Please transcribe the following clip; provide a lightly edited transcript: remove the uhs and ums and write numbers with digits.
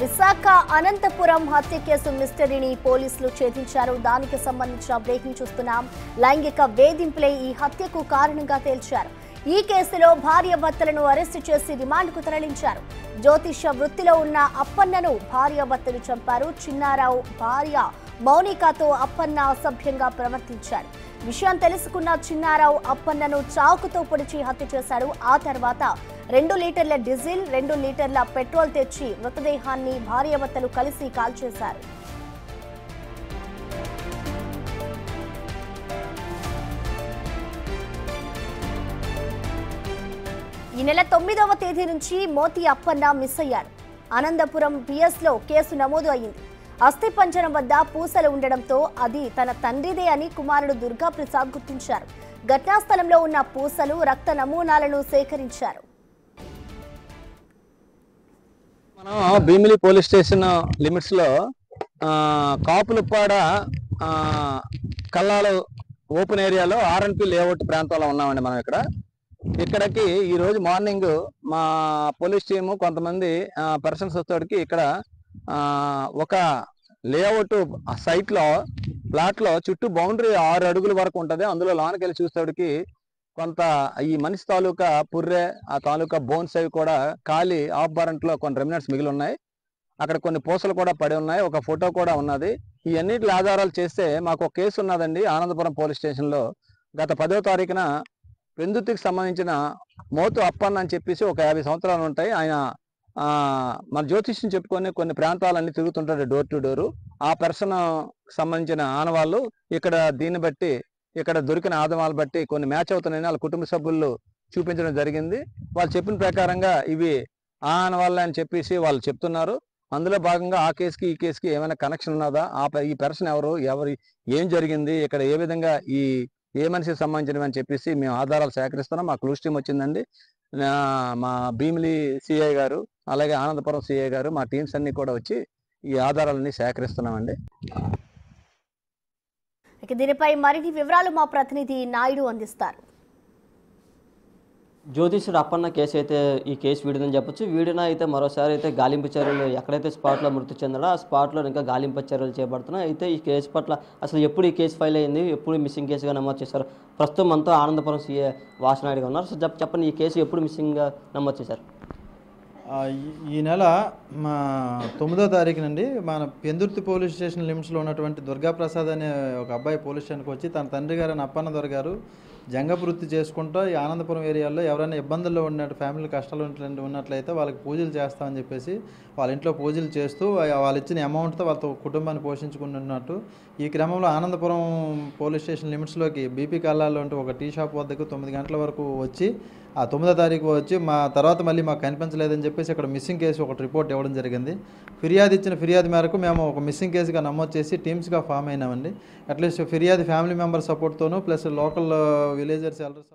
విశాఖ అనంతపురం హత్య కేసు మిస్టరీని పోలీసులు ఛేదించారు. దానికి సంబంధించిన బ్రేకింగ్ చూస్తున్నాం. లైంగిక వేధింపులే ఈ హత్యకు కారణంగా తేల్చారు. ఈ కేసులో భార్యాభర్తలను అరెస్టు చేసి రిమాండ్కు తరలించారు. జ్యోతిష వృత్తిలో ఉన్న అప్పన్నను భార్యాభర్తలు చంపారు. చిన్నారావు భార్య మౌనికతో అప్పన్న అసభ్యంగా ప్రవర్తించాడు. విషయం తెలుసుకున్న చిన్నారావు అప్పన్నను చాకుతో పొడిచి హత్య చేశాడు. ఆ తర్వాత 2 లీటర్ల డీజిల్ 2 లీటర్ల పెట్రోల్ తెచ్చి మృతదేహాన్ని భార్యాభర్తలు కలిసి కాల్చేశారు. ఈ నెల 9వ తేదీ నుంచి మోతి అప్పన్న మిస్ అయ్యారు. అనంతపురం పిఎస్లో కేసు నమోదు అయింది. అస్థిపంజరం వద్ద పూసలు ఉండడంతో అది తన తండ్రిదే అని కుమారుడు దుర్గా ప్రసాద్ గుర్తించారు. ఘటనా స్థలంలో ఉన్న పూసలు రక్త నమూనాలను సేకరించారు. మనం భీమిలి పోలీస్ స్టేషన్ లిమిట్స్ లో కాపులపాడ కల్లాలు ఓపెన్ ఏరియాలో ఆర్ఎన్పి లేఅవుట్ ప్రాంతంలో ఉన్నామండి. మనం ఇక్కడికి ఈ రోజు మార్నింగ్ మా పోలీస్ టీము కొంతమంది పర్సన్స్ వచ్చేటికి ఇక్కడ ఒక లేఅవుట్ సైట్ లో ప్లాట్ లో చుట్టూ బౌండరీ 6 అడుగుల వరకు ఉంటది. అందులో లోనకి వెళ్ళి చూసేటికి కొంత ఈ మనిషి తాలూకా పుర్రె ఆ తాలూకా బోన్స్ అవి కూడా ఖాళీ ఆఫ్ బారెంట్ లో కొన్ని రెమినెంట్స్ మిగిలి ఉన్నాయి. అక్కడ కొన్ని పూసలు కూడా పడి ఉన్నాయి. ఒక ఫోటో కూడా ఉన్నది. ఈ అన్నిటి ఆధారాలు చేస్తే మాకు ఒక కేసు ఉన్నదండి అనంతపురం పోలీస్ స్టేషన్ లో. గత 10వ తారీఖున పెందుర్తికి సంబంధించిన మోతు అప్పన్న అని చెప్పేసి ఒక 50 సంవత్సరాలు ఉంటాయి. ఆయన మన జ్యోతిష్యం చెప్పుకొని కొన్ని ప్రాంతాలన్నీ తిరుగుతుంటాడు డోర్ టు డోరు. ఆ పర్సన్ సంబంధించిన ఆనవాళ్ళు ఇక్కడ దీన్ని బట్టి ఇక్కడ దొరికిన ఆధారాలు బట్టి కొన్ని మ్యాచ్ అవుతున్నాయని వాళ్ళ కుటుంబ సభ్యులు చూపించడం జరిగింది. వాళ్ళు చెప్పిన ప్రకారంగా ఇవి ఆ ఆనవాళ్ళే అని చెప్పేసి వాళ్ళు చెప్తున్నారు. అందులో భాగంగా ఆ కేసుకి ఈ కేసుకి ఏమైనా కనెక్షన్ ఉన్నదా, ఈ పర్సన్ ఎవరు ఏం జరిగింది, ఇక్కడ ఏ విధంగా ఏ మనిషికి సంబంధించినవి అని చెప్పేసి మేము ఆధారాలు సేకరిస్తున్నాం. మా క్లూస్ టీం వచ్చిందండి. మా భీమిలి సిఐ గారు అలాగే ఆనందపురం సిఐ గారు మా టీమ్స్ అన్ని కూడా వచ్చి ఈ ఆధారాలన్నీ సేకరిస్తున్నామండి. దీనిపై మరిన్ని వివరాలు మా ప్రతినిధి నాయుడు అందిస్తారు. జ్యోతిష్యుడు అప్పన్న కేసు అయితే ఈ కేసు వీడిదని చెప్పొచ్చు. వీడిన అయితే మరోసారి అయితే గాలింపు చర్యలు ఎక్కడైతే స్పాట్లో మృతి చెందాడో ఆ స్పాట్లో ఇంకా గాలింపు చర్యలు చేపడుతున్నాయి. అయితే ఈ కేసు పట్ల అసలు ఎప్పుడు ఈ కేసు ఫైల్ అయింది, ఎప్పుడు మిస్సింగ్ కేసుగా నమోదు చేశారు? ప్రస్తుతం మనతో ఆనందపురం సీఏ వాసనాయుడుగా ఉన్నారు. సో చెప్పండి, ఈ కేసు ఎప్పుడు మిస్సింగ్గా నమోదు చేశారు? ఈ నెల 9వ తారీఖు నుండి మన పెందుర్తి పోలీస్ స్టేషన్ లిమిట్స్లో ఉన్నటువంటి దుర్గా ప్రసాద్ అనే ఒక అబ్బాయి పోలీస్ స్టేషన్కి వచ్చి తన తండ్రి గారు అప్పన్న దొర గారు జంగపు వృత్తి చేసుకుంటూ ఈ ఆనందపురం ఏరియాలో ఎవరైనా ఇబ్బందుల్లో ఉన్నట్టు ఫ్యామిలీ కష్టాలు ఉన్నట్లయితే వాళ్ళకి పూజలు చేస్తామని చెప్పేసి వాళ్ళ ఇంట్లో పూజలు చేస్తూ వాళ్ళు ఇచ్చిన అమౌంట్తో వాళ్ళతో కుటుంబాన్ని పోషించుకుంటున్నట్టు ఈ క్రమంలో ఆనందపురం పోలీస్ స్టేషన్ లిమిట్స్లోకి బీపీ కల్లాలో ఉంటూ ఒక టీ షాప్ వద్దకు 9 గంటల వరకు వచ్చి ఆ 9వ తారీఖు వచ్చి మా తర్వాత మళ్ళీ మాకు కనిపించలేదని చెప్పేసి ఇక్కడ మిస్సింగ్ కేసు ఒకటి రిపోర్ట్ ఇవ్వడం జరిగింది. ఫిర్యాదు మేరకు మేము ఒక మిస్సింగ్ కేసుగా నమోదు చేసి టీమ్స్గా ఫామ్ అయినామండి. అట్లీస్ట్ ఫిర్యాదు ఫ్యామిలీ మెంబర్ సపోర్ట్తోనూ ప్లస్ లోకల్ విలేజర్స్ ఎల్డర్